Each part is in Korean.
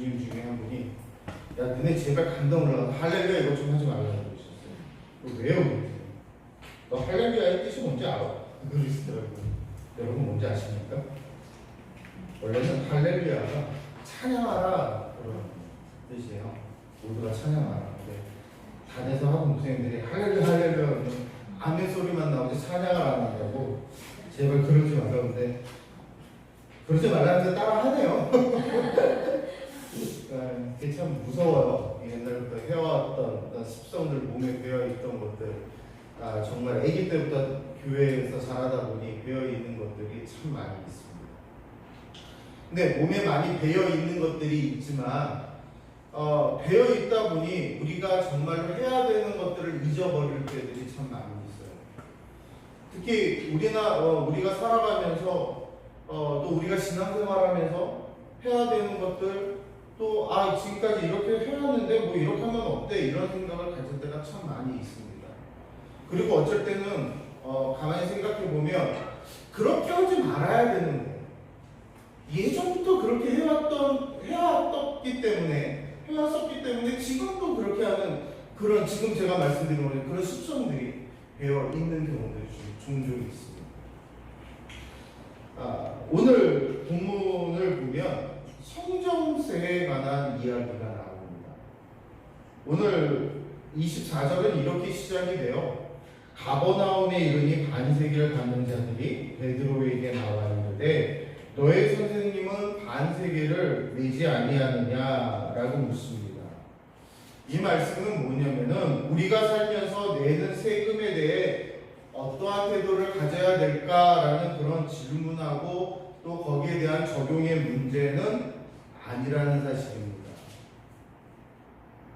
교수님 중에 한 분이 야 너네 제발 감동 올라가서 할렐루야 이거 좀 하지 말라고 그러셨어요. 왜요? 그랬더니 너 할렐루야의 뜻이 뭔지 알아? 그러시더라고요. 여러분 뭔지 아십니까? 원래는 할렐루야가 찬양하라 그런 뜻이에요. 모두가 찬양하라. 근데 단에서 학원 선생님들이 할렐루야 할렐루야 아멘 소리만 나오지 찬양을 안 한다고 제발 그러지 말라는데 그러지 말라는데 따라 하네요. 그게 참 무서워요. 옛날부터 해왔던 어떤 습성들 몸에 배어있던 것들 정말 아기 때부터 교회에서 자라다 보니 배어있는 것들이 참 많이 있습니다. 근데 몸에 많이 배어있는 것들이 있지만 배어있다 보니 우리가 정말로 해야 되는 것들을 잊어버릴 때들이 참 많이 있어요. 특히 우리가 살아가면서 또 우리가 신앙생활하면서 해야 되는 것들 또 지금까지 이렇게 해왔는데 뭐 이렇게 하면 어때? 이런 생각을 가질 때가 참 많이 있습니다. 그리고 어쩔 때는 가만히 생각해 보면 그렇게 하지 말아야 되는데 예전부터 그렇게 해왔었기 때문에 지금도 그렇게 하는 그런 지금 제가 말씀드린 그런 습성들이 배어 있는 경우들이 종종 있습니다. 오늘 본문을 보면 성전세에 관한 이야기가 나옵니다. 오늘 24절은 이렇게 시작이 돼요. 가버나움에 이르니 반세기를 받는 자들이 베드로에게 나와 있는데 너의 선생님은 반세기를 내지 아니하느냐라고 묻습니다. 이 말씀은 뭐냐면은 우리가 살면서 내는 세금에 대해 어떠한 태도를 가져야 될까라는 그런 질문하고 또 거기에 대한 적용의 문제는 아니라는 사실입니다.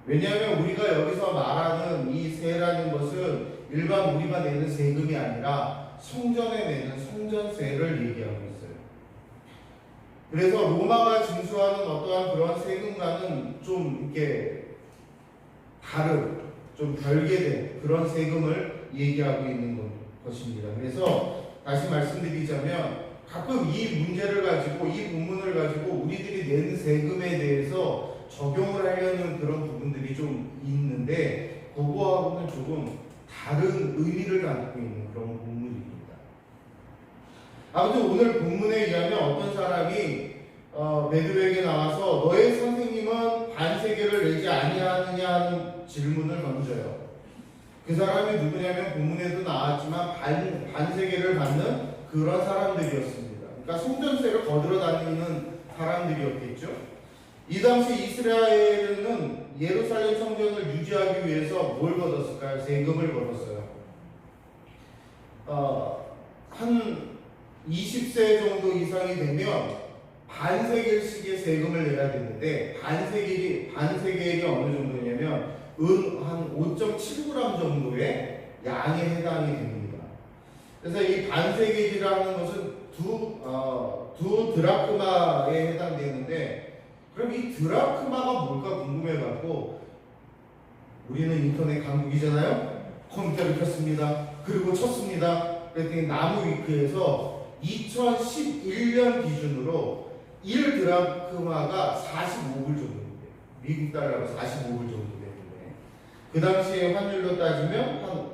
왜냐하면 우리가 여기서 말하는 이 세라는 것은 일반 우리가 내는 세금이 아니라 성전에 내는 성전세를 얘기하고 있어요. 그래서 로마가 징수하는 어떠한 그런 세금과는 좀 이렇게 다른, 좀 별개된 그런 세금을 얘기하고 있는 것입니다. 그래서 다시 말씀드리자면 가끔 이 문제를 가지고 이 본문을 가지고 우리들이 낸 세금에 대해서 적용을 하려는 그런 부분들이 좀 있는데 그거하고는 조금 다른 의미를 갖고 있는 그런 본문입니다. 아무튼 오늘 본문에 의하면 어떤 사람이 베드로에게 나와서 너의 선생님은 반세계를 내지 아니하느냐 하는 질문을 던져요. 그 사람이 누구냐면 본문에도 나왔지만 반세계를 받는 그런 사람들이었습니다. 그러니까 성전세를 거들어 다니는 사람들이었겠죠. 이 당시 이스라엘은 예루살렘 성전을 유지하기 위해서 뭘 걷었을까요? 세금을 걷었어요. 한 20세 정도 이상이 되면 반세겔씩의 세금을 내야 되는데 반세겔이 어느 정도냐면 한 5.7g 정도의 양에 해당이 됩니다. 그래서 이 반세겔이라는 것은 두 드라크마에 해당되는데 그럼 이 드라크마가 뭘까 궁금해갖고 우리는 인터넷 강국이잖아요. 컴퓨터를 켰습니다. 그리고 쳤습니다. 그랬더니 나무위크에서 2011년 기준으로 1드라크마가 45불 정도 돼요. 미국 달러로 45불 정도 되는데 그 당시에 환율로 따지면 한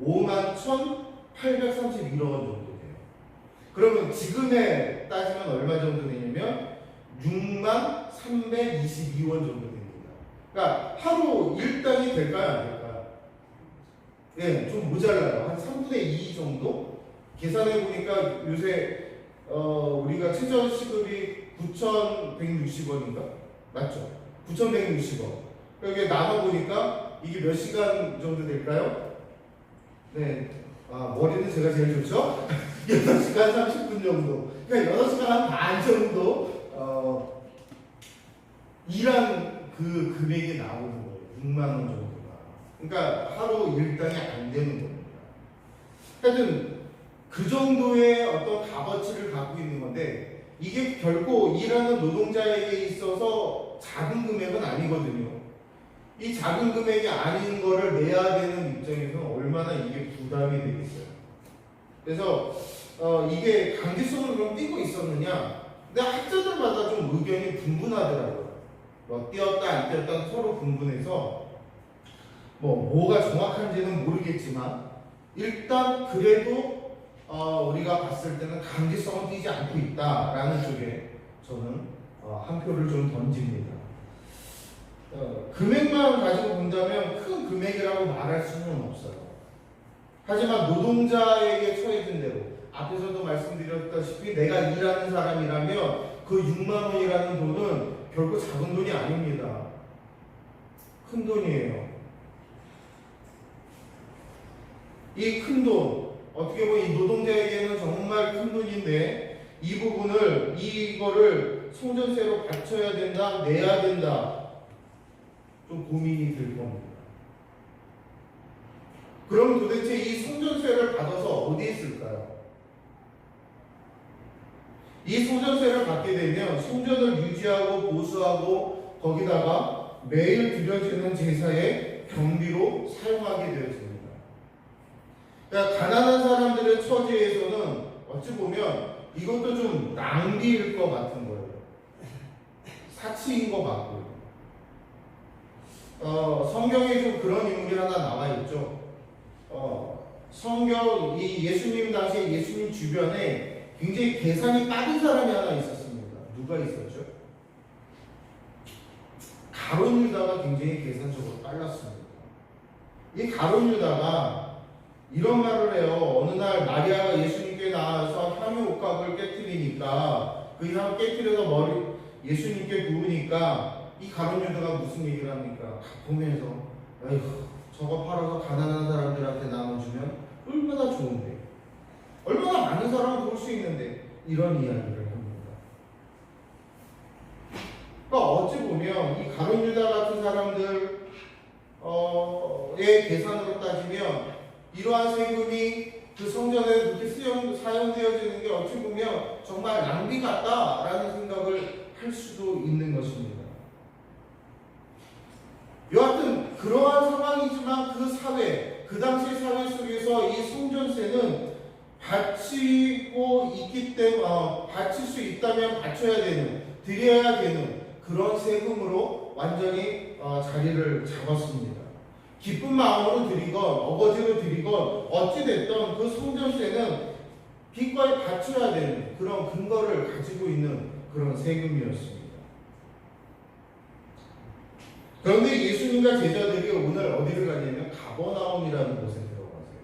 51,831원 정도 돼요. 그러면 지금에 따지면 얼마 정도 되냐면 63,322원 정도 됩니다. 그러니까 하루 일당이 될까요? 안 될까요? 네, 좀 모자라요. 한 3분의 2 정도? 계산해 보니까 요새 우리가 최저 시급이 9,160원인가? 맞죠? 9,160원. 여기 나눠 보니까 이게 몇 시간 정도 될까요? 네, 머리는 제가 제일 좋죠? 6시간 30분 정도. 그러니까 6시간 한 반 정도 일한 그 금액이 나오는 거예요. 6만 원 정도가. 그러니까 하루 일당이 안 되는 겁니다. 하여튼 그 정도의 어떤 값어치를 갖고 있는 건데 이게 결코 일하는 노동자에게 있어서 작은 금액은 아니거든요. 이 작은 금액이 아닌 거를 내야 되는 입장에서는 얼마나 이게 부담이 되겠어요. 그래서 이게 강제성을 그럼 띄고 있었느냐? 근데 학자들마다 좀 의견이 분분하더라고요. 뭐 띄었다 안 띄었다 서로 분분해서 뭐가 정확한지는 모르겠지만 일단 그래도 우리가 봤을 때는 강제성은 띄지 않고 있다라는 쪽에 저는 한 표를 좀 던집니다. 금액만 가지고 본다면 큰 금액이라고 말할 수는 없어요. 하지만 노동자에게 처해진 대로 앞에서도 말씀드렸다시피 내가 일하는 사람이라면 그 6만 원이라는 돈은 결코 작은 돈이 아닙니다. 큰 돈이에요. 이 큰 돈, 어떻게 보면 이 노동자에게는 정말 큰 돈인데 이 부분을 이거를 성전세로 바쳐야 된다, 내야 된다, 좀 고민이 들 겁니다. 그럼 도대체 이 성전세를 받아서 어디에 쓸까요? 이 성전세를 받게 되면 성전을 유지하고 보수하고 거기다가 매일 드려지는 제사의 경비로 사용하게 되어집니다. 그러니까 가난한 사람들의 처지에서는 어찌 보면 이것도 좀 낭비일 것 같은 거예요. 사치인 것 같고요. 성경에 좀 그런 인물이 하나 나와 있죠. 성경 이 예수님 당시에 예수님 주변에 굉장히 계산이 빠른 사람이 하나 있었습니다. 누가 있었죠? 가룟 유다가 굉장히 계산적으로 빨랐습니다. 이 가룟 유다가 이런 말을 해요. 어느 날 마리아가 예수님께 나와서 향유 옥합을 깨뜨리니까 그 향 깨뜨려서 머리 예수님께 부으니까 이 가룟 유다가 무슨 얘기를 합니까? 보면서 에휴 저거 팔아서 가난한 사람들한테 나눠주면 얼마나 좋은데, 얼마나 많은 사람을 볼 수 있는데, 이런 이야기를 합니다. 그러니까 어찌 보면 이 가룟 유다 같은 사람들의 계산으로 따지면 이러한 세금이 그 성전에 그렇게 사용되어지는 게 어찌 보면 정말 낭비 같다라는 생각을 할 수도 있는 것입니다. 여하튼 그러한 상황이지만 그 사회, 그 당시 사회 속에서 이 성전세는 바치고 있기 때문에 바칠 수 있다면 바쳐야 되는, 드려야 되는 그런 세금으로 완전히 자리를 잡았습니다. 기쁜 마음으로 드리건 어거지로 드리건 어찌됐든 그 성전세는 기꺼이 바쳐야 되는 그런 근거를 가지고 있는 그런 세금이었습니다. 그런데 예수님과 제자들이 오늘 어디를 가냐면 가버나움이라는 곳에 들어가세요.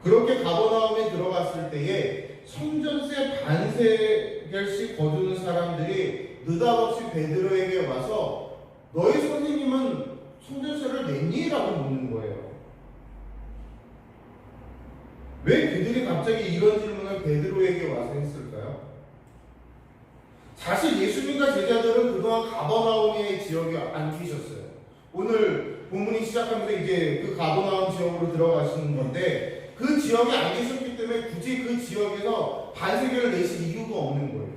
그렇게 가버나움에 들어갔을 때에 성전세 반세겔씩 거두는 사람들이 느닷없이 베드로에게 와서 너희 선생님은 성전세를 냈니? 라고 묻는 거예요. 왜 그들이 갑자기 이런 질문을 베드로에게 와서 했을까요? 사실 예수님과 제자들은 그동안 가버나움의 지역에 안 계셨어요. 오늘 본문이 시작하면서 이제 그 가버나움 지역으로 들어가시는 건데 그 지역에 안 계셨기 때문에 굳이 그 지역에서 반세겔을 내실 이유가 없는 거예요.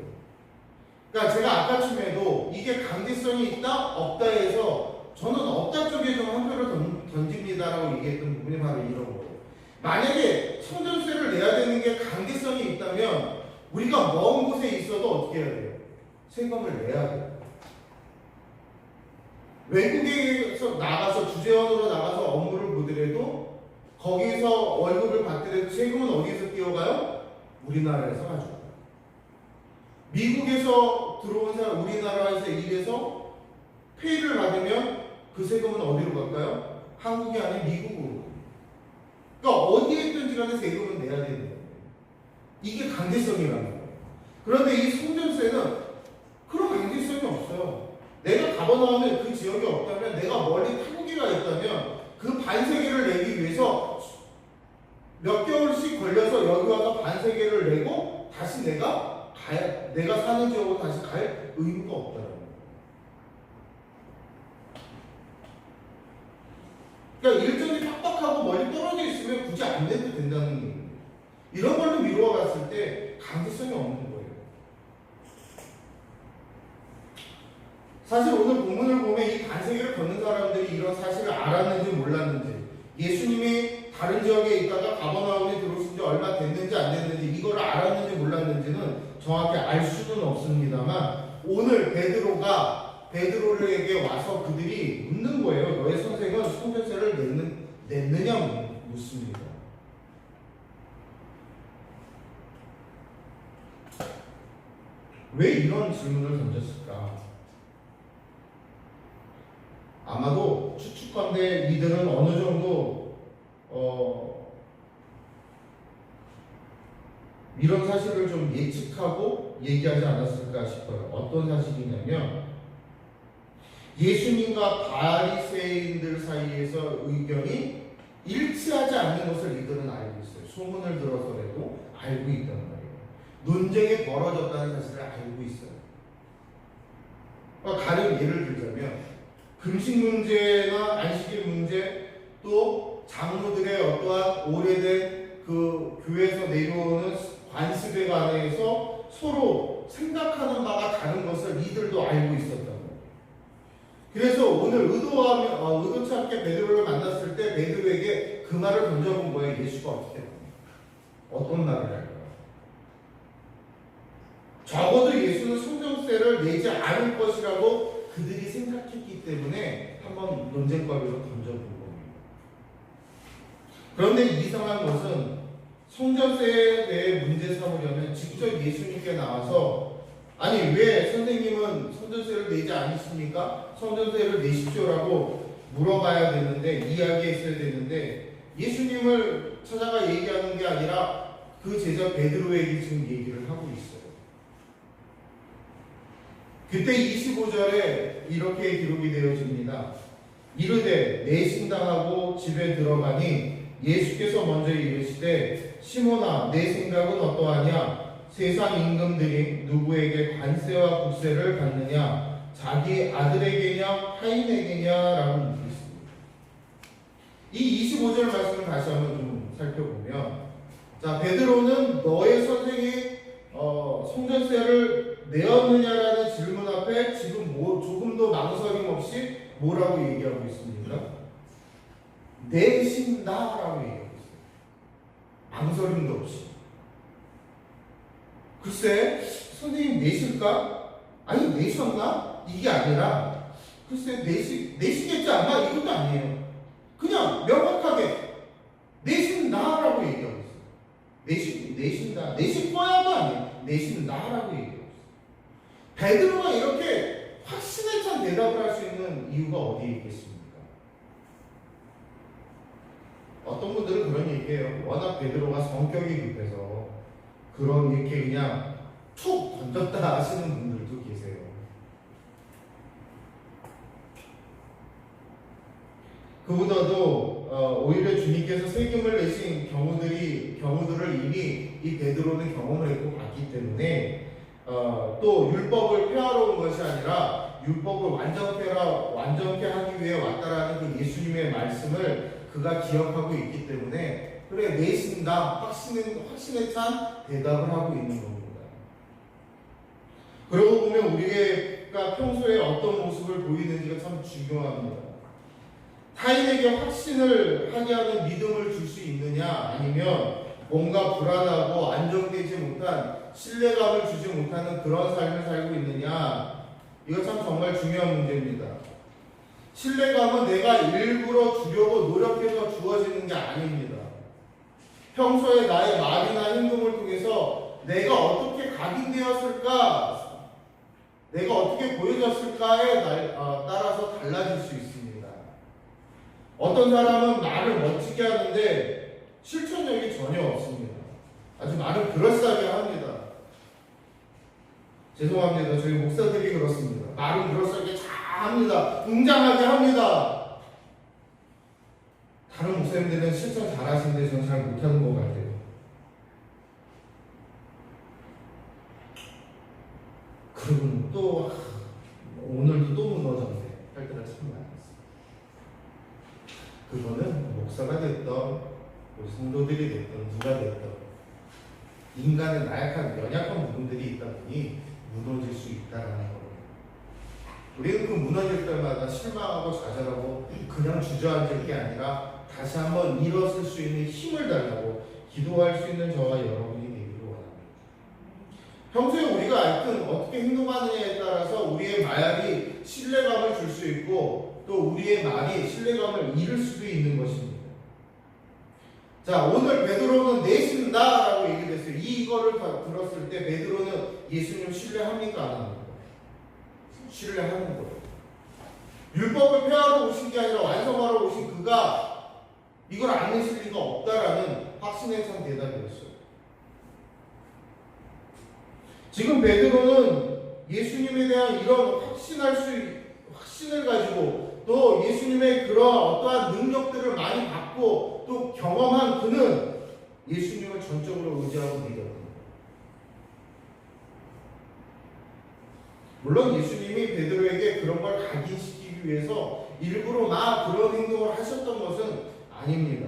그러니까 제가 아까쯤에도 이게 강제성이 있다? 없다 해서 저는 없다 쪽에 좀 한 표를 던집니다라고 얘기했던 부분이 바로 이런 거예요. 만약에 성전세를 내야 되는 게 강제성이 있다면 우리가 먼 곳에 있어도 어떻게 해야 돼요? 세금을 내야 돼요. 외국에서 나가서 주재원으로 나가서 업무를 보더라도 거기서 월급을 받더라도 세금은 어디에서 띄어가요? 우리나라에서 가져가요. 미국에서 들어온 사람 우리나라에서 일해서 페이를 받으면 그 세금은 어디로 갈까요? 한국이 아닌 미국으로. 그러니까 어디에 있든지 간에 세금은 내야 되는 거예요. 이게 강제성이라는 거예요. 그런데 이 성전세는 그런 강제성이 없어요. 내가 가버나움에 그 지역이 없다면, 내가 멀리 타국이가 있다면 그 반세계를 내기 위해서 몇 개월씩 걸려서 여기 와서 반세계를 내고 다시 내가 사는 지역으로 다시 갈 의무가 없다는 거예요. 그러니까 일정이 빡빡하고 멀리 떨어져 있으면 굳이 안 내도 된다는 얘기예요. 이런 걸로 미루어 봤을 때 강제성이 없는 거예요. 사실 오늘 본문을 보면 이 반세계를 걷는 사람들이 이런 사실을 알았는지 몰랐는지, 예수님이 다른 지역에 있다가 가버나움에 들어오신 지 얼마 됐는지 안 됐는지 이걸 알았는지 몰랐는지는 정확히 알 수는 없습니다만 오늘 베드로가 베드로에게 와서 그들이 묻는 거예요. 너의 선생은 성전세를 냈느냐 묻습니다. 왜 이런 질문을 던졌을까? 아마도 추측컨대 이들은 어느 정도 이런 사실을 좀 예측하고 얘기하지 않았을까 싶어요. 어떤 사실이냐면 예수님과 바리새인들 사이에서 의견이 일치하지 않는 것을 이들은 알고 있어요. 소문을 들어서라도 알고 있단 말이에요. 논쟁이 벌어졌다는 사실을 알고 있어요. 가령 예를 들자면 금식 문제나 안식일 문제, 또 장로들의 어떠한 오래된 그 교회에서 내려오는 관습에 관해서 서로 생각하는 바가 다른 것을 이들도 알고 있었다고. 그래서 오늘 의도치 않게 베드로를 만났을 때 베드로에게 그 말을 던져본 거예요. 예수가 어떻게 합니까? 어떤 말을 할까요? 적어도 예수는 성전세를 내지 않을 것이라고 그들이 생각했기 때문에 한번 논쟁거리로 던져본 겁니다. 그런데 이상한 것은 성전세에 대해 문제 삼으려면 직접 예수님께 나와서 아니 왜 선생님은 성전세를 내지 않으십니까? 성전세를 내십시오라고 물어봐야 되는데 이야기했어야 되는데 예수님을 찾아가 얘기하는 게 아니라 그 제자 베드로에게 지금 얘기를 하고 있어요. 그때 25절에 이렇게 기록이 되어집니다. 이르되 내신당하고 집에 들어가니 예수께서 먼저 이르시되 시몬아 내 생각은 어떠하냐? 세상 임금들이 누구에게 관세와 국세를 받느냐? 자기 아들에게냐 타인에게냐라고 묻습니다. 이 25절 말씀을 다시 한번 좀 살펴보면 자 베드로는 너의 선생이 성전세를 내었느냐라는 질문 앞에 지금 조금도 망설임 없이 뭐라고 얘기하고 있습니까? 내신다라고 얘기하고 있어요. 망설임도 없이. 글쎄, 선생님 내실까? 아니 내셨나? 이게 아니라 글쎄 내시겠지 않나? 이것도 아니에요. 그냥 명확하게 내신다라고 얘기하고 있어요. 내신다. 내실 거야도 아니에요. 내신다라고 얘기하고 있어요. 베드로가 이렇게 확신에 찬 대답을 할 수 있는 이유가 어디에 있겠습니까? 어떤 분들은 그런 얘기해요. 워낙 베드로가 성격이 급해서 그런 이렇게 그냥 툭 던졌다 하시는 분들도 계세요. 그보다도 오히려 주님께서 세금을 내신 경우들을 이미 이 베드로는 경험을 했고 봤기 때문에 또 율법을 폐하러 온 것이 아니라 율법을 완전케 하기 위해 왔다라는 그 예수님의 말씀을 그가 기억하고 있기 때문에 그래 내신다 확신에 찬 대답을 하고 있는 겁니다. 그러고 보면 우리가 평소에 어떤 모습을 보이는지가 참 중요합니다. 타인에게 확신을 하게 하는 믿음을 줄 수 있느냐 아니면 뭔가 불안하고 안정되지 못한 신뢰감을 주지 못하는 그런 삶을 살고 있느냐 이거 참 정말 중요한 문제입니다. 신뢰감은 내가 일부러 주려고 노력해서 주어지는 게 아닙니다. 평소에 나의 말이나 행동을 통해서 내가 어떻게 각인되었을까, 내가 어떻게 보여졌을까에 따라서 달라질 수 있습니다. 어떤 사람은 말을 멋지게 하는데 실천력이 전혀 없습니다. 아주 말을 그럴싸하게 합니다. 죄송합니다. 저희 목사들이 그렇습니다. 말은 그럴싸하게 잘 합니다. 웅장하게 합니다. 다른 목사님들은 실천 잘 하시는데 저는 잘 못하는 것 같아요. 그리고 또 오늘도 또 무너졌네 할 때가 참 많았어요. 그거는 목사가 됐던 성도들이 됐던 누가 됐던 인간의 연약한 부분들이 있다 보니 무너질 수 있다라는 겁니다. 우리는 그 무너질 때마다 실망하고 좌절하고 그냥 주저앉을 게 아니라 다시 한번 일어설 수 있는 힘을 달라고 기도할 수 있는 저와 여러분이 되기를 원합니다. 평소에 우리가 하여튼 어떻게 행동하느냐에 따라서 우리의 말이 신뢰감을 줄 수 있고 또 우리의 말이 신뢰감을 잃을 수도 있는 것입니다. 자, 오늘 베드로는 내신다라고 얘기했어요. 이거를 다 들었을 때 베드로는 예수님 신뢰합니까? 안 합니까? 신뢰하는 거예요. 율법을 폐하러 오신 게 아니라 완성하러 오신 그가 이걸 안 내실 리가 없다라는 확신에 찬 대답이었어요. 지금 베드로는 예수님에 대한 이런 확신을 가지고 또 예수님의 그런 어떠한 능력들을 많이 받고 또 경험한 그는 예수님을 전적으로 의지하고 믿었습니다. 물론 예수님이 베드로에게 그런 걸 각인시키기 위해서 일부러 막 그런 행동을 하셨던 것은 아닙니다.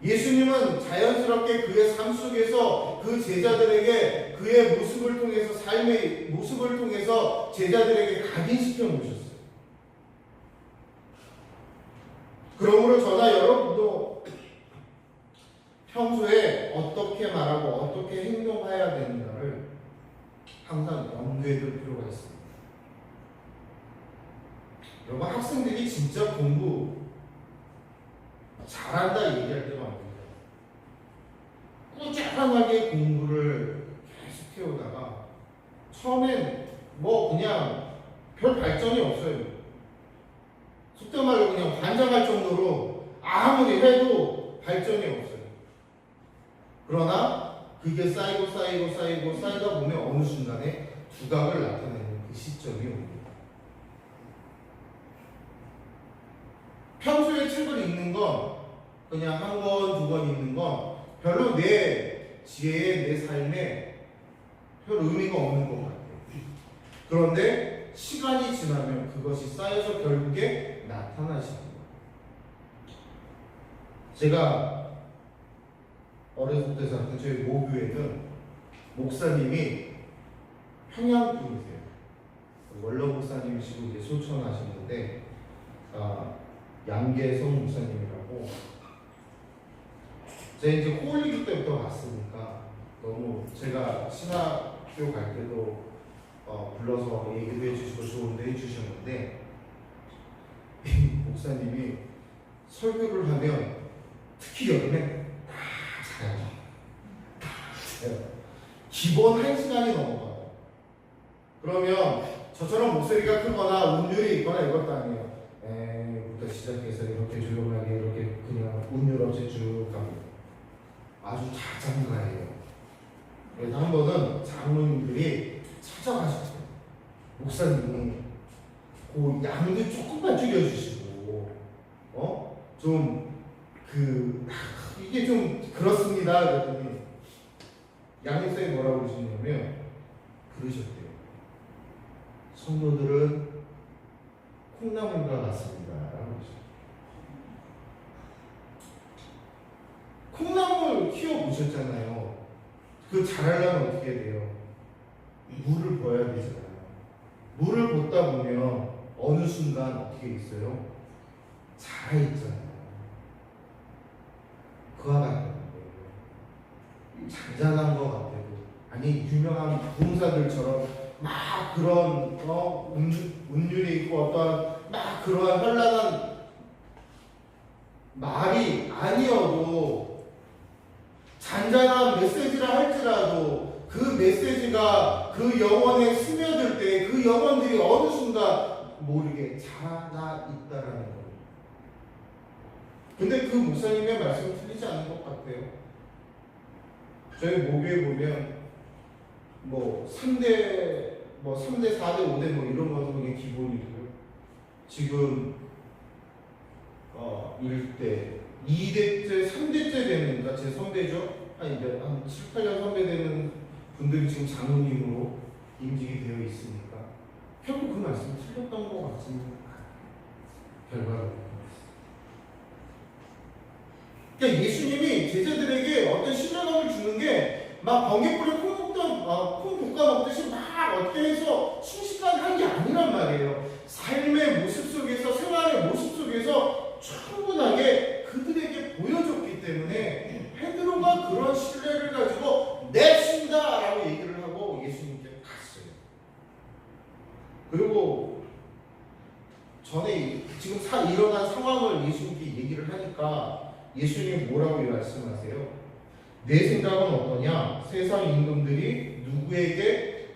예수님은 자연스럽게 그의 삶 속에서 그 제자들에게 그의 모습을 통해서 삶의 모습을 통해서 제자들에게 각인시켜 놓으셨어요. 그러므로 저나 여러분도 평소에 어떻게 말하고 어떻게 행동해야 되는가를 항상 염두에 둘 필요가 있습니다. 여러분, 학생들이 진짜 공부 잘한다 얘기할 때가 많습니다. 꾸준하게 공부를 계속 해오다가 처음엔 뭐 그냥 별 발전이 없어요. 속된 말로 그냥 환장할 정도로 아무리 해도 발전이 없어요. 그러나 그게 쌓이고 쌓이다 보면 어느 순간에 두각을 나타내는 그 시점이 옵니다. 평소에 책을 읽는 건 그냥 한 권, 두 권 읽는 건 별로 내 지혜에, 내 삶에 별 의미가 없는 것 같아요. 그런데 시간이 지나면 그것이 쌓여서 결국에 나타나십니다. 제가 어렸을 때 살던 저희 모교회는 목사님이 평양 분이세요. 원로 목사님이시고 이제 소천하셨는데 양계성 목사님이라고 제가 이제 코올리기 때부터 봤으니까 너무 제가 신학교 갈 때도 불러서 얘기도 해주시고 조언도 해주셨는데 목사님이 설교를 하면 특히 여름에 다 자요. 기본 1시간이 넘어가요. 그러면 저처럼 목소리가 크거나 음률이 있거나 이것도 아니에요. 부터 시작해서 이렇게 조용하게 이렇게 그냥 음률 없이 쭉 갑니다. 아주 자장가예요. 그래서 한 번은 장로님들이 찾아가셨어요. 목사님이 그 양도 조금만 줄여주시고 이게 좀 그렇습니다. 그랬더니 양육사님 뭐라고 그러시냐면 그러셨대요. 성도들은 콩나물과 같습니다. 라고 그러셨어요. 콩나물 키워보셨잖아요. 그 자라려면 어떻게 돼요? 물을 부어야 되잖아요. 물을 붓다 보면 어느 순간 어떻게 있어요? 자라있잖아요. 그와 같은 거예요. 잔잔한 것 같아도 아니 유명한 부흥사들처럼 막 그런 운율이 있고 어떤 막 그러한 현란한 말이 아니어도 잔잔한 메시지라 할지라도 그 메시지가 그 영혼에 스며들 때 그 영혼들이 어느 순간 모르게 자라 있다라는 거예요. 근데 그 목사님의 말씀은 틀리지 않은 것 같아요. 저희 모교에 보면 3대, 4대, 5대 이런 거는 그게 기본이고요. 지금 1대, 2대째, 3대째 되는, 그러니까 제 선배죠. 한 7, 8년 선배 되는 분들이 지금 장로님으로 임직이 되어 있으니까 결국 그 말씀이 틀렸던 것 같습니다. 결과로. 그러니까 예수님이 제자들에게 어떤 신뢰감을 주는 게 막 번개불에 콩 볶아 먹듯이 막 어떻게 해서 순식간에 한 게 아니란 말이에요. 삶의 모습 속에서, 생활의 모습 속에서 충분하게 그들에게 보여줬기 때문에 베드로가 그런 신뢰를 가지고 냅신다 라고 얘기를 하고 예수님 전에 지금 일어난 상황을 예수님께 얘기를 하니까 예수님이 뭐라고 말씀하세요? 내 생각은 어떠냐? 세상 임금들이 누구에게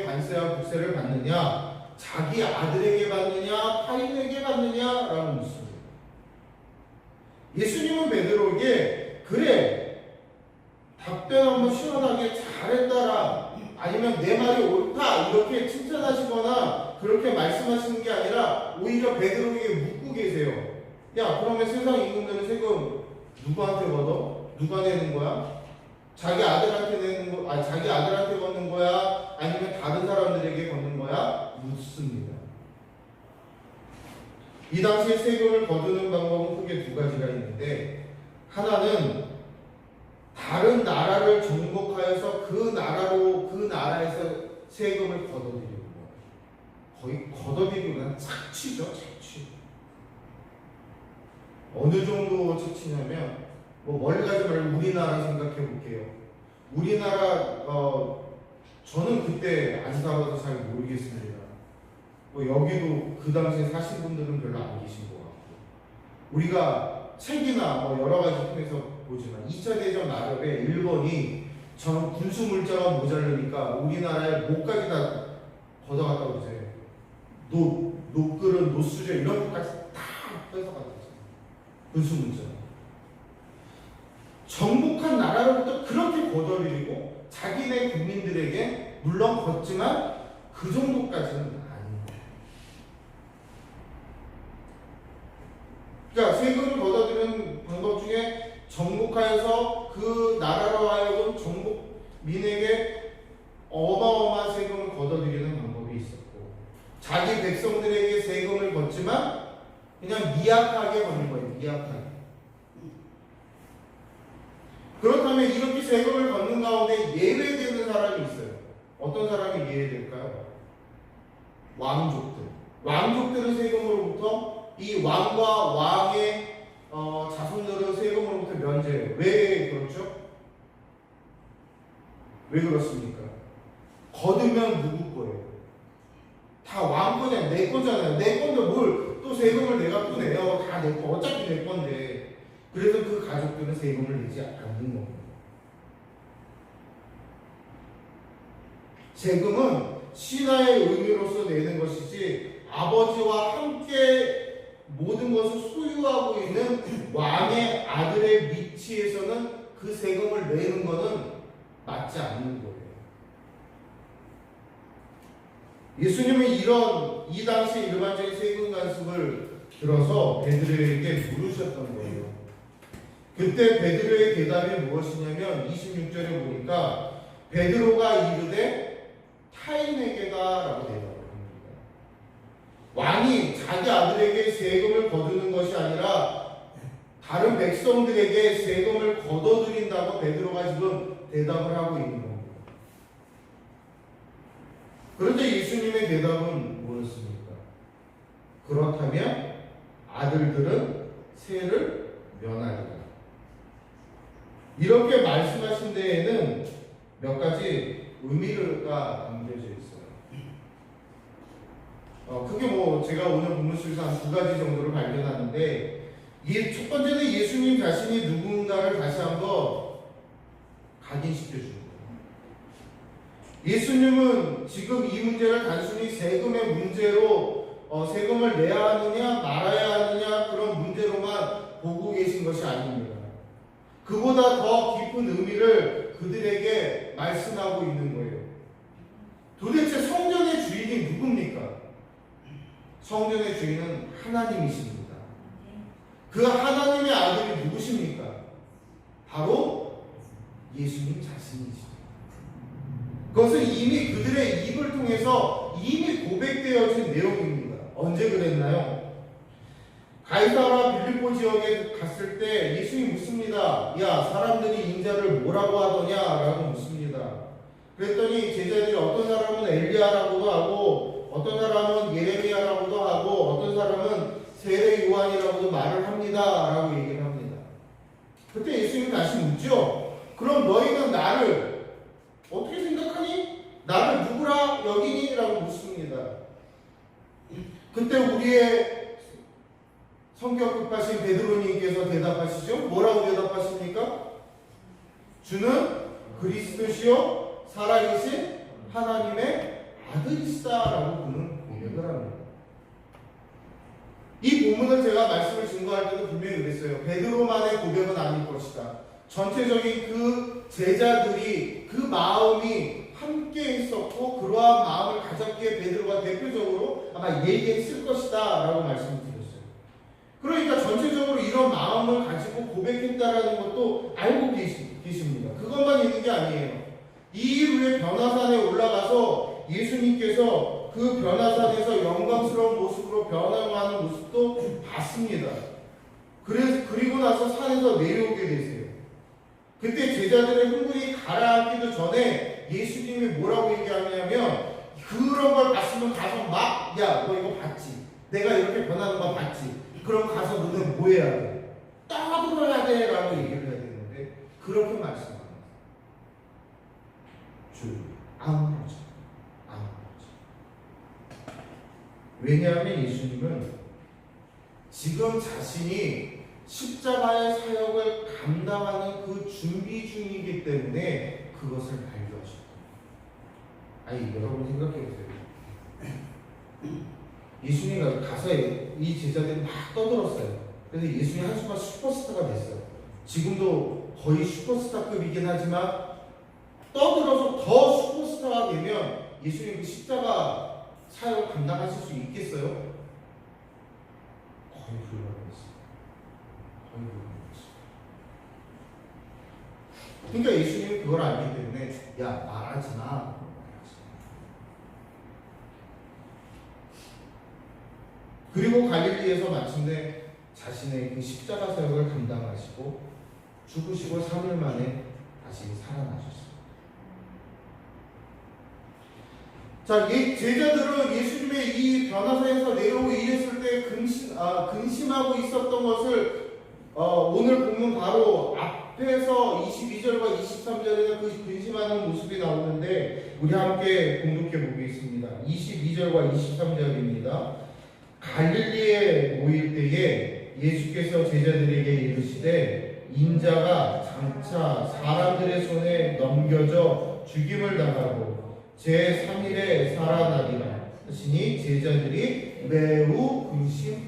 관세와 국세를 받느냐? 자기 아들에게 받느냐? 타인에게 받느냐라고 묻습니다. 예수님은 베드로에게 그래 답변 한번 시원하게 잘했다라 아니면 내 말이 옳다 이렇게 칭찬하시거나 그렇게 말씀하시는 게 아니라 오히려 베드로에게 묻고 계세요. 야 그러면 세상 임금들은 세금 누구한테 걷어? 누가 내는 거야? 자기 아들한테 걷는 거야? 아니면 다른 사람들에게 걷는 거야? 묻습니다. 이 당시에 세금을 거두는 방법은 크게 두 가지가 있는데 하나는 다른 나라를 정복하여서 그 나라에서 세금을 걷어들이는 거예요. 거의 걷어들이기보다는 착취죠, 착취. 어느 정도 착취냐면 멀리 가지 말고 우리나라 생각해 볼게요. 우리나라 저는 그때 안 살아서 잘 모르겠습니다. 여기도 그 당시에 사신 분들은 별로 안 계신 것 같고 우리가 책이나 여러 가지 통해서 보지만 2차 대전 마렵에 일본이 전 군수 물자가 모자르니까 우리나라에 뭐까지 다 걷어갔다고 그러세요. 노끌은 노수저 이런 것까지 다 뺏어갔죠. 군수 물자. 정복한 나라로부터 그렇게 걷어들이고 자기네 국민들에게 물론 걷지만 그 정도까지는 아닙니다. 그러니까 세금을 걷어들이는 방법 중에 정복하여서 그 나라로 하여금 정복민에게 어마어마한 세금을 걷어들이는 방법이 있었고 자기 백성들에게 세금을 걷지만 그냥 미약하게 걷는 거예요. 미약하게. 그렇다면 이렇게 세금을 걷는 가운데 예외되는 사람이 있어요. 어떤 사람이 예외될까요? 왕족들. 왕족들은 세금으로부터 이 왕과 왕의 자손들은 세금으로부터 면제해요. 왜 그렇죠? 왜 그렇습니까? 거두면 누구 거예요? 다 왕 거잖아요. 내 거잖아요. 내 건데 뭘 또 세금을 내가 또 내요. 다 내 거. 어차피 내 건데. 그래서 그 가족들은 세금을 내지 않는 겁니다. 세금은 신하의 의무로서 내는 것이지 아버지와 함께 모든 것을 소유하고 있는 왕의 아들의 위치에서는 그 세금을 내는 것은 맞지 않는 거예요. 예수님은 이 당시 일반적인 세금 간섭을 들어서 베드로에게 물으셨던 거예요. 그때 베드로의 대답이 무엇이냐면 26절에 보니까 베드로가 이르되 타인에게다 라고 대답을 합니다. 왕이 자기 아들에게 세금을 거두는 것이 아니라 다른 백성들에게 세금을 거둬들인다고 베드로가 지금 대답을 하고 있는 겁니다. 그런데 예수님의 대답은 뭐였습니까? 그렇다면 아들들은 세를 면하리라. 이렇게 말씀하신 데에는 몇 가지 의미가 담겨져 있어요. 크게 제가 오늘 본문 속에서 한 두 가지 정도를 발견하는데 첫 번째는 예수님 자신이 누군가를 다시 한번 각인시켜주는 거예요. 예수님은 지금 이 문제를 단순히 세금의 문제로 세금을 내야 하느냐 말아야 하느냐 그런 문제로만 보고 계신 것이 아닙니다. 그보다 더 깊은 의미를 그들에게 말씀하고 있는 거예요. 도대체 성전의 주인이 누굽니까? 성전의 주인은 하나님이십니다. 그 하나님의 아들이 누구십니까? 바로 예수님 자신이십니다. 그것은 이미 그들의 입을 통해서 이미 고백되어진 내용입니다. 언제 그랬나요? 가이사라 빌립보 지역에 갔을 때 예수님이 묻습니다. 야, 사람들이 인자를 뭐라고 하더냐? 라고 묻습니다. 그랬더니 제자들이 어떤 사람은 엘리야라고도 하고 어떤 사람은 예레미야라고도 하고 어떤 사람은 세례 요한이라고도 말을 합니다. 라고 얘기를 합니다. 그때 예수님이 다시 묻죠. 그럼 너희는 나를 어떻게 생각하니? 나를 누구라 여기니? 라고 묻습니다. 그때 우리의 성격 급하신 베드로님께서 대답하시죠. 뭐라고 대답하십니까? 주는 그리스도시요 살아계신 하나님의 아들이시다라고 그는 고백을 합니다. 이 본문을 제가 말씀을 증거할 때도 분명히 그랬어요. 베드로만의 고백은 아닐 것이다. 전체적인 그 제자들이 그 마음이 함께 있었고 그러한 마음을 가졌기에 베드로가 대표적으로 아마 얘기했을 것이다 라고 말씀을 드렸어요. 그러니까 전체적으로 이런 마음을 가지고 고백했다라는 것도 알고 계십니다. 그것만 있는 게 아니에요. 이 일 후에 변화산에 올라가서 예수님께서 그 변화산에서 영광스러운 모습으로 변화하는 모습도 봤습니다. 그리고 나서 산에서 내려오게 되세요. 그때 제자들의 흥분이 가라앉기도 전에 예수님이 뭐라고 얘기하냐면 그런 걸 봤으면 가서 막 야 너 이거 봤지? 내가 이렇게 변하는 거 봤지? 그럼 가서 너는 뭐 해야 돼? 떠들어야 돼 라고 얘기를 해야 되는데 그렇게 말씀합니다. 아무렇지. 왜냐하면 예수님은 지금 자신이 십자가의 사역을 감당하는 그 준비 중이기 때문에 그것을 발견하셨다. 아니 여러분 생각해 보세요. 예수님이 가서 이 제자들이 막 떠들었어요. 그래서 예수님이 한순간 슈퍼스타가 됐어요. 지금도 거의 슈퍼스타급이긴 하지만 떠들어서 더 슈퍼스타가 되면 예수님 그 십자가 사역을 감당하실 수 있겠어요? 거의 불가능했어요. 거의 불가능했어요. 그러니까 예수님이 그걸 알기 때문에 야 말하지 마. 그리고 갈릴리에서 마침내 자신의 그 십자가 사역을 감당하시고 죽으시고 3일 만에 다시 살아나셨습니다. 자, 제자들은 예수님의 이 변화산에서 내려오고 이랬을 때 근심하고 있었던 것을 오늘 보면 바로 앞에서 22절과 23절에는 그 근심하는 모습이 나오는데 우리 함께 공독해 보겠습니다. 22절과 23절입니다. 갈릴리에 모일 때에 예수께서 제자들에게 이르시되 인자가 장차 사람들의 손에 넘겨져 죽임을 당하고 제3일에 살아나리라 하시니 제자들이 매우 근심하니라.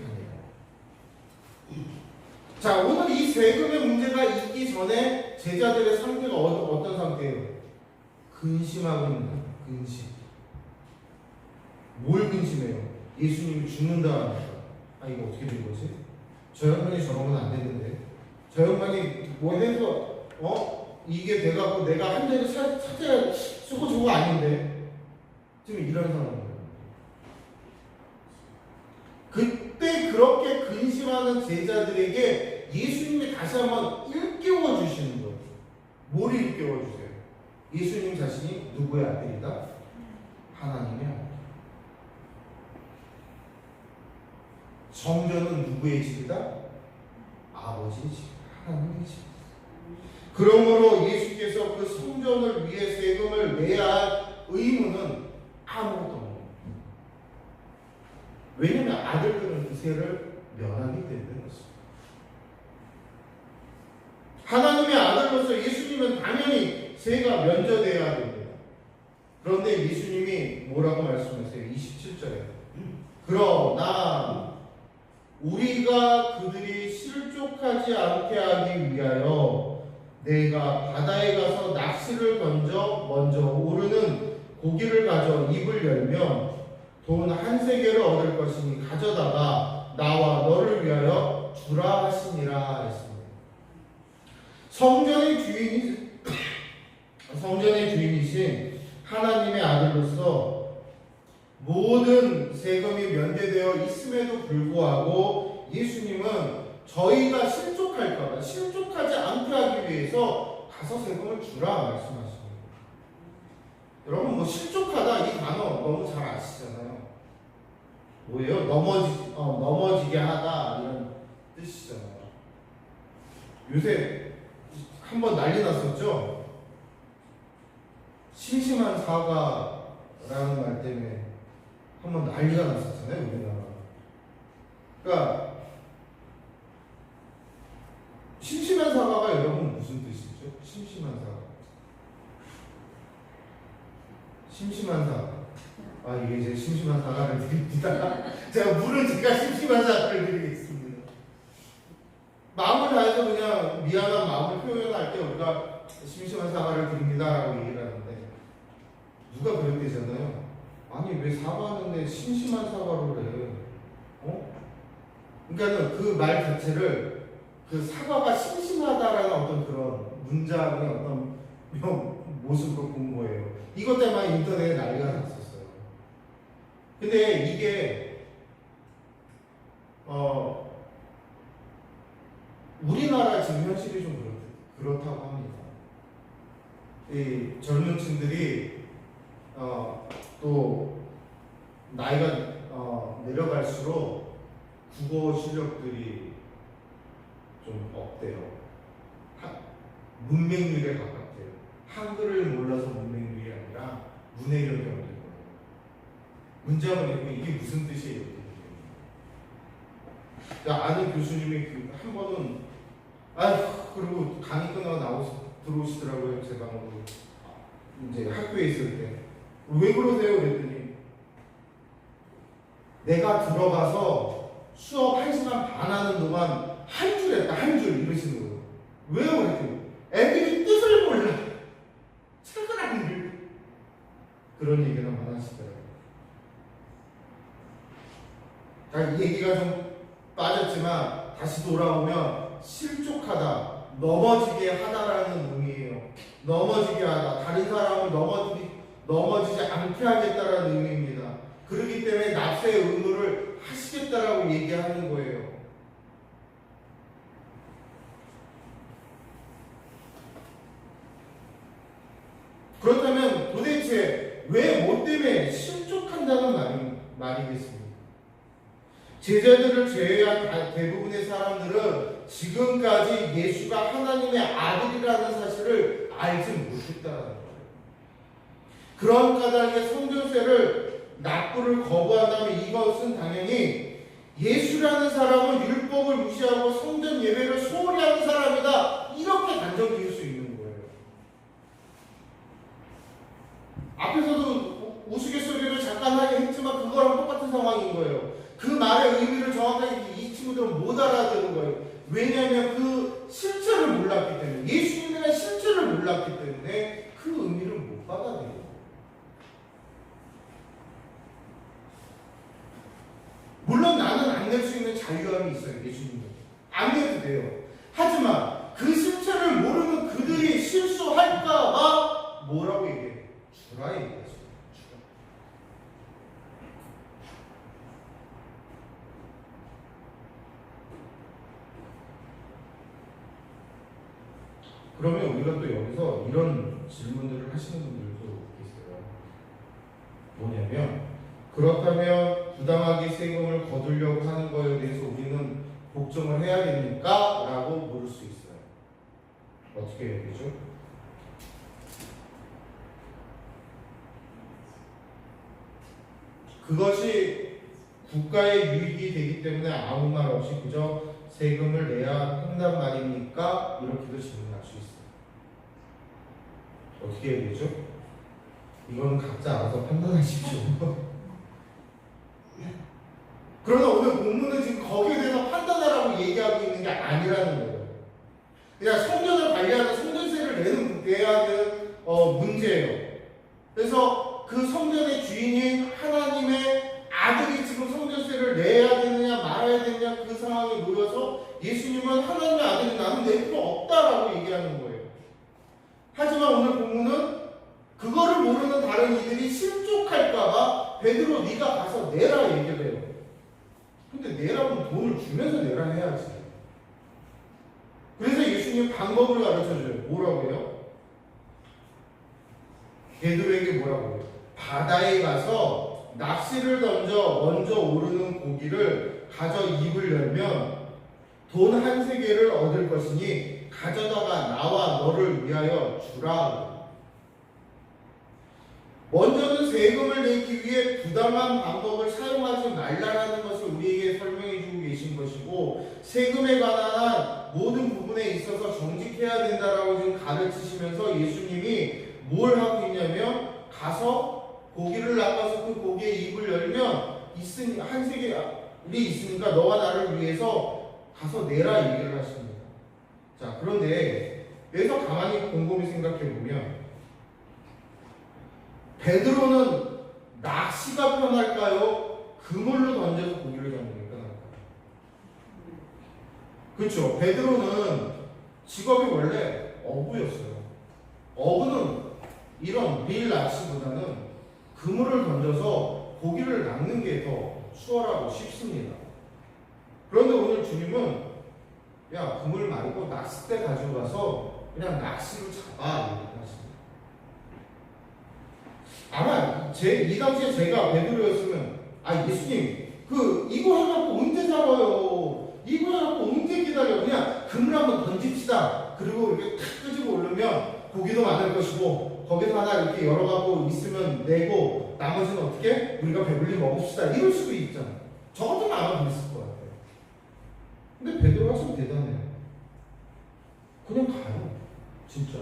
자, 오늘 이 세금의 문제가 있기 전에 제자들의 상태가 어떤 상태예요? 근심하고 있는 거예요. 근심. 뭘 근심해요? 예수님이 죽는다 하니까 아 이거 어떻게 된 거지? 저 양반이 저러면 안 되는데 저 양반이 뭐 해서 이게 돼갖고 내가 한 대를 찾아야 쓰고 저거 아닌데 지금 이런 상황이에요. 그때 그렇게 근심하는 제자들에게 예수님이 다시 한번 일깨워 주시는 거예요. 뭘 일깨워 주세요? 예수님 자신이 누구의 아들이다? 하나님의 아들. 성전은 누구의 집이다? 아버지의 집, 하나님의 집. 그러므로 예수께서 그 성전을 위해 세금을 내야 할 의무는 아무것도 없는 거예요. 왜냐하면 아들들은 그 세를 면하기 때문에 그렇습니다. 하나님의 아들로서 예수님은 당연히 세가 면제돼야 됩니다. 그런데 예수님이 뭐라고 말씀하세요? 27절에 그러나 우리가 그들이 실족하지 않게 하기 위하여 내가 바다에 가서 낚시를 던져 먼저 오르는 고기를 가져 입을 열면 돈 한 세겔을 얻을 것이니 가져다가 나와 너를 위하여 주라 하시니라 했습니다. 성전의 주인이신 하나님의 아들로서 모든 세금이 면제되어 있음에도 불구하고 예수님은 저희가 실족하지 않게 하기 위해서 가서 세금을 주라 말씀하십니다. 여러분 뭐 실족하다 이 단어 너무 잘 아시잖아요. 뭐예요? 넘어지게 하다 이런 뜻이잖아요. 요새 한번 난리 났었죠? 심심한 사과라는 말 때문에 한번 난리가 났었잖아요, 우리나라. 그러니까 심심한 사과가 여러분 무슨 뜻이죠? 심심한 사과. 심심한 사과. 아, 이게 이제 심심한 사과를 드립니다. 제가 물은 제가 심심한 사과를 드리겠습니다. 마음을 다해서 그냥 미안한 마음을 표현할 때 우리가 심심한 사과를 드립니다라고 얘기를 하는데 누가 그랬대잖아요. 아니 왜 사과하는데 심심한 사과를 해? 그러니까는 그 말 자체를 그 사과가 심심하다라는 어떤 그런 문장의 어떤 모습으로 본 거예요. 이것 때문에 인터넷에 난리가 났었어요. 근데 이게 우리나라 지금 현실이 좀 그렇다고 합니다. 이 젊은 층들이 또 나이가 내려갈수록 국어 실력들이 좀 없대요. 문맹률에 가깝대요. 한글을 몰라서 문맹률이 아니라 문해력이 없는 거예요. 문장을 읽고 이게 무슨 뜻이에요? 아는 교수님이 한 번은 그리고 강의 끝나고 들어오시더라고요. 제 방으로 이제 학교에 있을 때 왜 그러세요? 그랬더니 내가 들어가서 수업 1시간 반 하는 동안 한 줄 했다. 한 줄 이러시는 거예요. 왜요? 그랬더니 애들이 뜻을 몰라. 책을 안 읽고 그런 얘기를 많으시더라고요. 이 얘기가 좀 빠졌지만 다시 돌아오면 실족하다, 넘어지게 하다라는 의미예요. 넘어지게 하다, 다른 사람을 넘어지지 않게 하겠다라는 의미입니다. 그렇기 때문에 납세의 의무를 하시겠다라고 얘기하는 거예요. 그렇다면 도대체 왜 뭐 때문에 실족한다는 말이겠습니까? 제자들을 제외한 대부분의 사람들은 지금까지 예수가 하나님의 아들이라는 사실을 알지 못했다는 거예요. 그런 까닭에 성전세를 납부를 거부한다면 이것은 당연히 예수라는 사람은 율법을 무시하고 성전 예배를 소홀히 하는 사람이다, 이렇게 단정 지을 수 있는 거예요. 앞에서도 우스갯소리를 잠깐 하긴 했지만 그거랑 똑같은 상황인 거예요. 그 말의 의미를 정확하게 이 친구들은 못 알아들은 거예요. 왜냐하면 그 실체를 몰랐기 때문에, 예수님의 실체를 몰랐기 때문에 그 의미를 못 받아들여요. 물론 나는 안 낼 수 있는 자유함이 있어요. 예수님은 안 내도 돼요. 하지만 그 실체를 모르는 그들이 실수할까봐 뭐라고 얘기해요? 주라 얘기하죠. 그러면 우리가 또 여기서 이런 질문들을 하시는 분들도 있어요. 뭐냐면, 그렇다면 부당하게 세금을 거두려고 하는 거에 대해서 우리는 복종을 해야 됩니까? 라고 물을 수 있어요. 어떻게 해야 되죠? 그것이 국가의 유익이 되기 때문에 아무 말 없이 그저 세금을 내야 한단 말입니까? 이렇게도 질문할 수 있어요. 어떻게 해야 되죠? 이건 각자 알아서 판단하십시오. 그러나 오늘 본문은 지금 거기에 대해서 판단하라고 얘기하고 있는 게 아니라는 거예요. 그냥 성전을 관리하는, 성전세를 내야 하는 문제예요. 그래서 그 성전의 주인인 하나님의 아들이 지금 성전세를 내야 되느냐 말아야 되느냐 그 상황에 놓여서 예수님은 하나님의 아들이 나는 낼 필요 없다라고 얘기하는 거예요. 하지만 오늘 본문은 그거를 모르는 다른 이들이 실족할까봐 베드로 네가 가서 내라 얘기를 해요. 근데 내라면 돈을 주면서 내라 해야지. 그래서 예수님 방법을 가르쳐줘요. 뭐라고 해요? 베드로에게 뭐라고 해요? 바다에 가서 낚시를 던져 먼저 오르는 고기를 가져 입을 열면 돈 한 세겔을 얻을 것이니 가져다가 나와 너를 위하여 주라. 먼저는 세금을 내기 위해 부당한 방법을 세금에 관한 모든 부분에 있어서 정직해야 된다라고 지금 가르치시면서 예수님이 뭘 하고 있냐면 가서 고기를 낚아서 그 고기의 입을 열면 한 세겔이 있으니까 너와 나를 위해서 가서 내라 얘기를 하십니다. 자, 그런데 여기서 가만히 곰곰이 생각해 보면 베드로는 낚시가 편할까요? 그물로 던져서 고기를 잡는 게 편할까요? 그렇죠. 베드로는 직업이 원래 어부였어요. 어부는 이런 밀 낚시보다는 그물을 던져서 고기를 낚는 게 더 수월하고 쉽습니다. 그런데 오늘 주님은 야, 그물 말고 낚싯대 가지고 가서 그냥 낚시로 잡아 얘기하십니다. 아마 이 당시에 제가 베드로였으면 예수님 이거 해갖고 언제 잡아요? 이거 해갖고 언제 기다려? 그냥 그물 한번 던집시다. 그리고 이렇게 탁 끄집어 올리면 고기도 많을 것이고 거기서 하나 이렇게 열어갖고 있으면 내고 나머지는 어떻게? 우리가 배불리 먹읍시다. 이럴 수도 있잖아요. 저 같으면 아마 그랬을 것 같아요. 근데 베드로가 좀 대단해요. 그냥 가요. 진짜.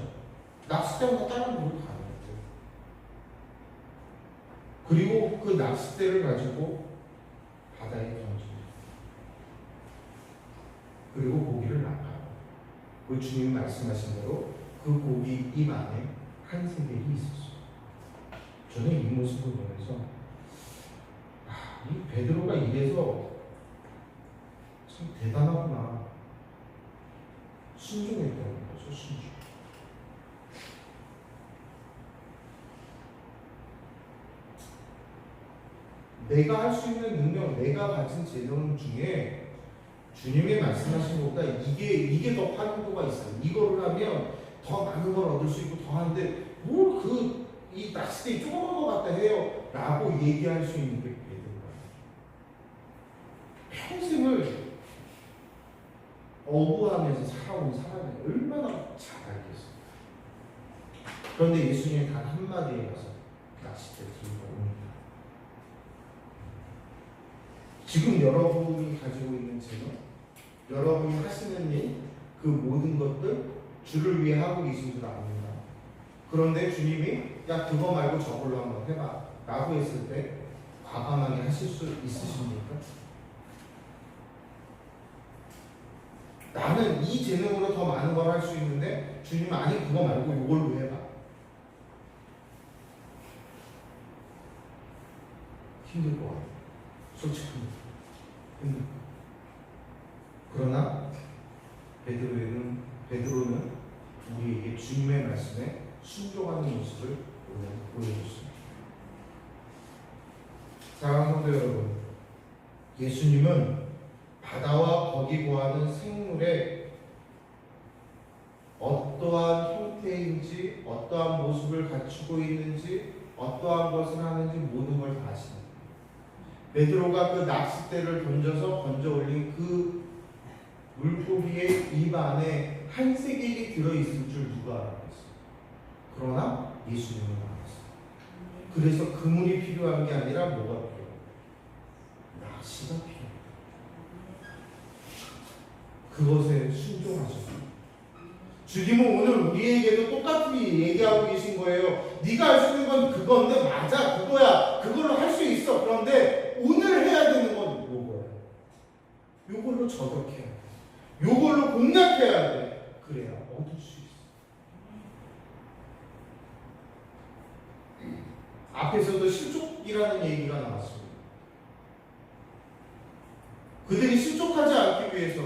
낚싯대보다 다른 물을 가요. 그리고 그 낚싯대를 가지고 바다에 던집니다. 그리고 고기를 낚아요. 그 주님 말씀하신 대로 그 고기 입 안에 한 세겔이 있었어요. 저는 이 모습을 보면서 이 베드로가 이래서 참 대단하구나. 순종했다는 거죠. 순종. 내가 할 수 있는 능력, 내가 가진 재능 중에 주님이 말씀하신 것보다 이게 더 활용도가 있어요. 이거를 하면 더 많은 걸 얻을 수 있고 더 하는데 뭘 이 낚싯대 조그만 것 같다 해요 라고 얘기할 수 있는 게 베드로예요. 평생을 어부하면서 살아온 사람이 얼마나 잘 알겠어요. 그런데 예수님이 단 한마디에 가서 낚싯대 들고 옵니다. 지금 여러분이 가지고 있는 재능, 여러분이 하시는 일, 그 모든 것들 주를 위해 하고 계신 줄 압니다. 그런데 주님이 야 그거 말고 저걸로 한번 해봐 라고 했을 때 과감하게 하실 수 있으십니까? 나는 이 재능으로 더 많은 걸 할 수 있는데 주님 아니 그거 말고 이걸로 해봐. 힘들 것 같아요. 솔직히 힘들 것 같아요. 그러나 베드로는 우리에게 주님의 말씀에 순종하는 모습을 오늘 보여줬습니다. 사랑하는 성도 여러분, 예수님은 바다와 거기 거하는 생물의 어떠한 형태인지 어떠한 모습을 갖추고 있는지 어떠한 것을 하는지 모든 걸 다 아십니다. 베드로가 그 낚싯대를 던져서 건져 올린 그 물고기의 입 안에 한 세겔이 들어있을 줄 누가 알았겠어요? 그러나 예수님은 알았어요. 그래서 그물이 필요한 게 아니라 뭐가 필요해요? 낚시가 필요해요. 그것에 순종하셨어요. 주님은 오늘 우리에게도 똑같이 얘기하고 계신 거예요. 네가 할 수 있는 건 그건데 맞아 그거야. 그걸로 할 수 있어. 그런데 오늘 해야 되는 건 요거야. 요걸로 저격해야 돼. 요걸로 공략해야 돼. 그래야 얻을 수 있어. 앞에서도 실족이라는 얘기가 나왔습니다. 그들이 실족하지 않기 위해서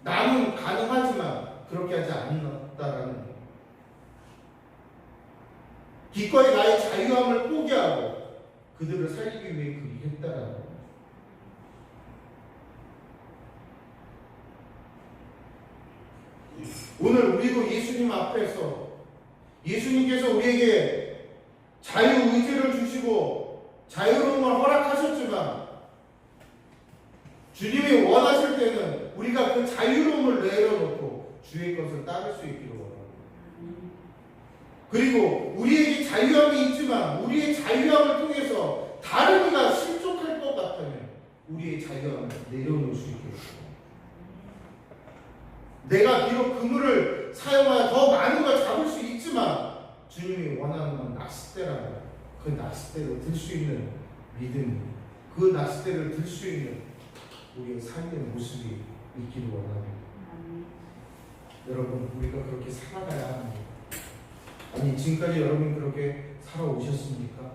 나는 가능하지만 그렇게 하지 않는다라는 거예요. 기꺼이 나의 자유함을 포기하고 그들을 살리기 위해 그리 했다라는 거예요. 오늘 우리도 예수님 앞에서 예수님께서 우리에게 자유의지를 주시고 자유로움을 허락하셨지만 주님이 원하실 때는 우리가 그 자유로움을 내려놓고 주의 것을 따를 수 있기를 원합니다. 그리고 우리에게 자유함이 있지만 우리의 자유함을 통해서 다른 이가 실족할 것 같다면 우리의 자유함을 내려놓을 수 있기를 원합니다. 내가 비록 그물을 사용하여 더 많은 걸 잡을 수 있지만 주님이 원하는 건 낚싯대라는 그 낚싯대를 들 수 있는 믿음, 그 낚싯대를 들 수 있는 우리의 삶의 모습이 있기를 원합니다. 여러분, 우리가 그렇게 살아가야 합니다. 아니, 지금까지 여러분 그렇게 살아오셨습니까?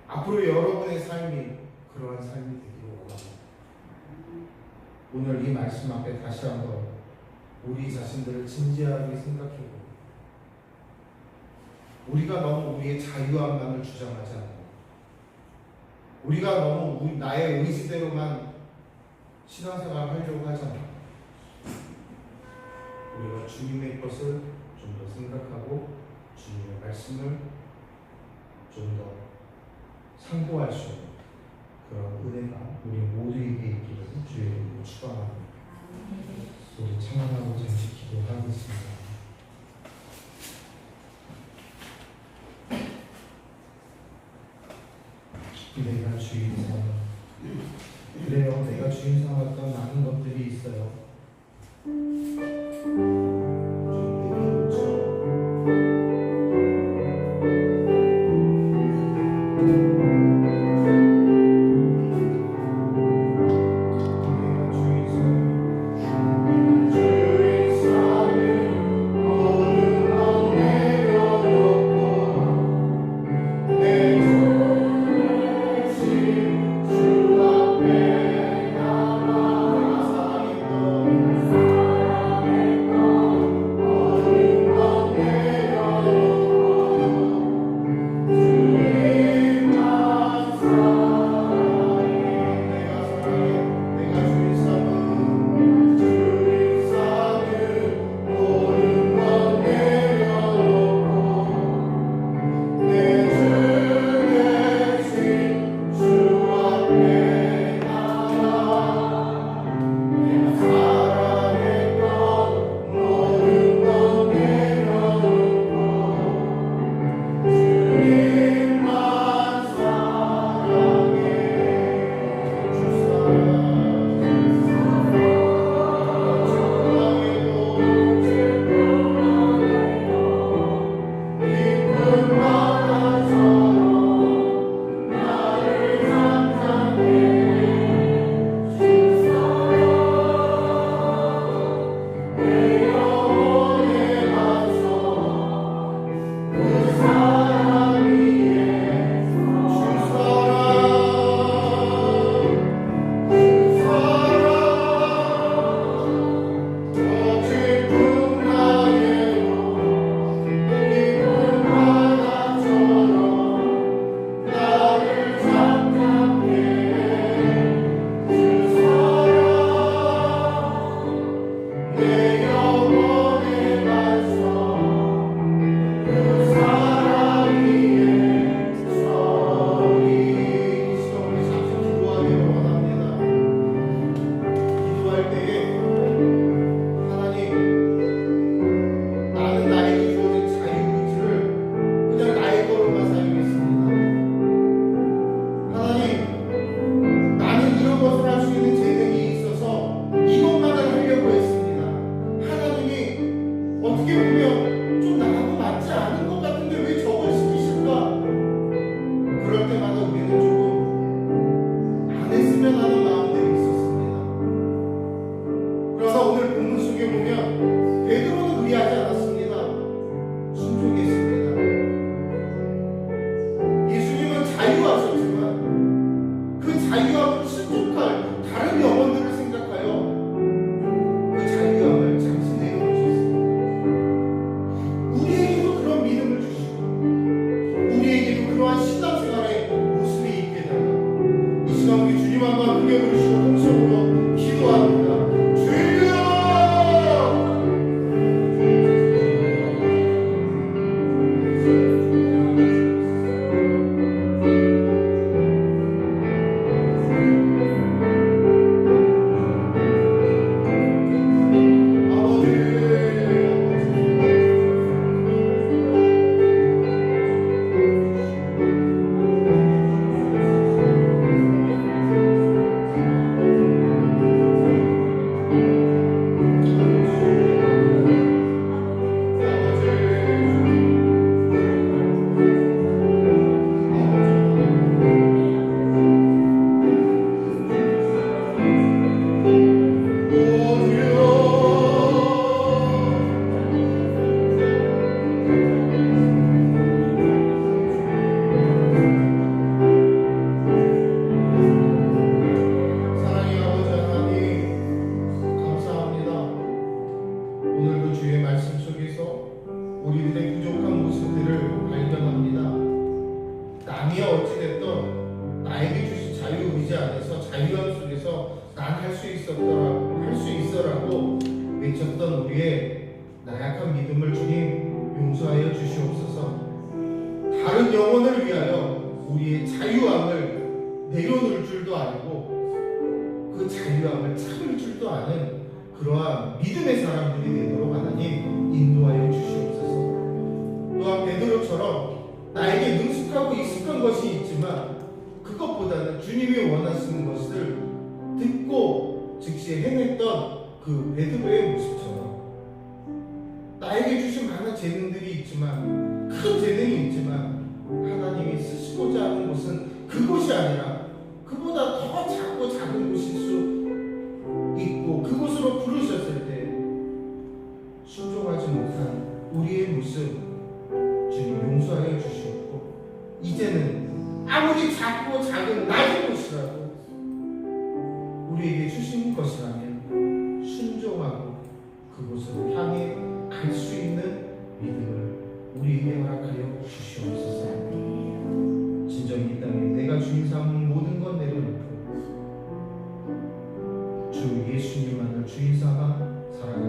앞으로 여러분의 삶이 그러한 삶이 되기를 원합니다. 오늘 이 말씀 앞에 다시 한번 우리 자신들을 진지하게 생각해보고, 우리가 너무 우리의 자유함만을 주장하지 않고, 우리가 너무 나의 의지대로만 신앙생활을 하려고 하지 않고, 우리가 주님의 것을 좀 더 생각하고 주님의 말씀을 좀 더 상고할 수 있는 그런 은혜가 우리 모두에게 있기를 주의 이름으로 축원합니다. 우리 찬양하고 잠시 기도하겠습니다. 내가 주인 삼아, 그래요, 내가 주인 삼았던 많은 것들이 있어요. 우리에게도 그러한 신앙생활의 나에게 주신 자유 의지 안에서 자유함 속에서 난 할 수 있어라고 외쳤던 우리의 나약한 믿음을 주님 용서하여 주시옵소서. 다른 영혼을 위하여 우리의 자유함을 내려놓을 줄도 알고 그 자유함을 참을 줄도 아는 그러한 믿음의 사람들이 되도록 하나님 인도하여 주시옵소서. 또한 베드로처럼 나에게 능숙하고 익숙한 것이 있지만 그것보다는 주님이 원하시는 것을 듣고 즉시 해냈던 그 베드로의 모습처럼 나에게 주신 많은 재능들이 있지만 큰 재능이 있지만 하나님이 쓰시고자 하는 곳은 그곳이 아니라 그보다 더 작고 작은 곳일 수 있고 그곳으로 부르셨을 때 순종하지 못한 우리의 모습 주님 용서하여 주시옵고 이제는 아무리 작고 작은 낮은 곳이라도 우리에게 주신 것이라면 순종하고 그곳으로 향해 갈 수 있는 믿음을 우리에게 허락하여 주시옵소서. 진정히 이 땅에 내가 주인 삼은 모든 것 내려놓고 주 예수님만을 주인 삼아 살아가는